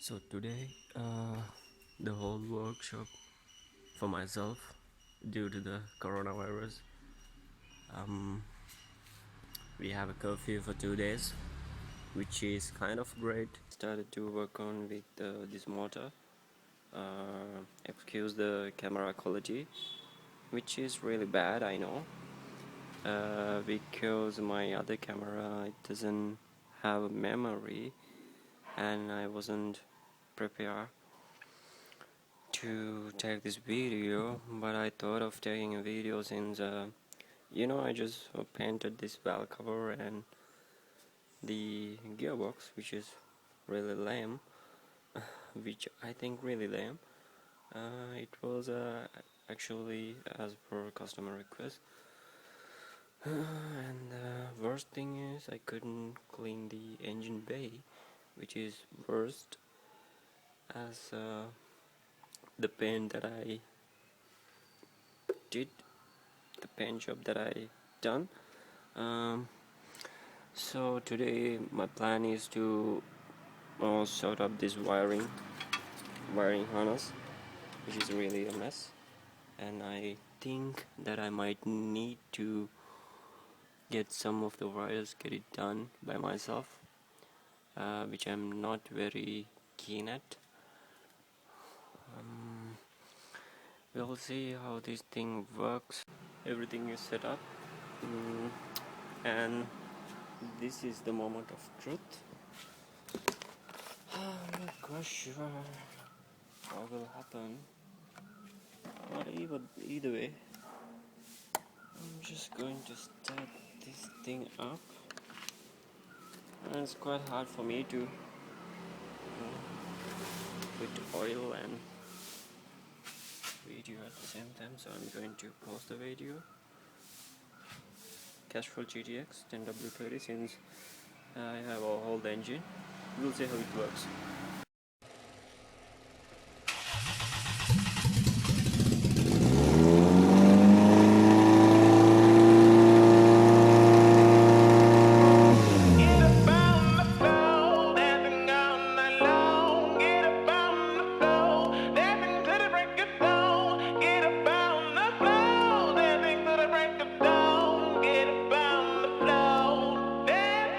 So today, the whole workshop for myself due to the coronavirus. We have a curfew for 2 days, which is kind of great. Started to work on with this motor. Excuse the camera quality, which is really bad, I know, because my other camera, it doesn't have a memory, and I wasn't prepared to take this video, but I thought of taking a video since I just painted this valve cover and the gearbox, which is really lame, which I think really lame. It was actually as per customer request, and the worst thing is I couldn't clean the engine bay, which is worst, as the paint that I did, the paint job that I done. So today my plan is to sort up this wiring harness, which is really a mess, and I think that I might need to get some of the wires, get it done by myself, which I'm not very keen at. We'll see how this thing works. Everything is set up, and this is the moment of truth. I'm not quite sure what will happen, but either way, I'm just going to start this thing up, and it's quite hard for me to put oil and video at the same time, so I'm going to pause the video. Castrol GTX 10W30, since I have a whole engine. We'll see how it works.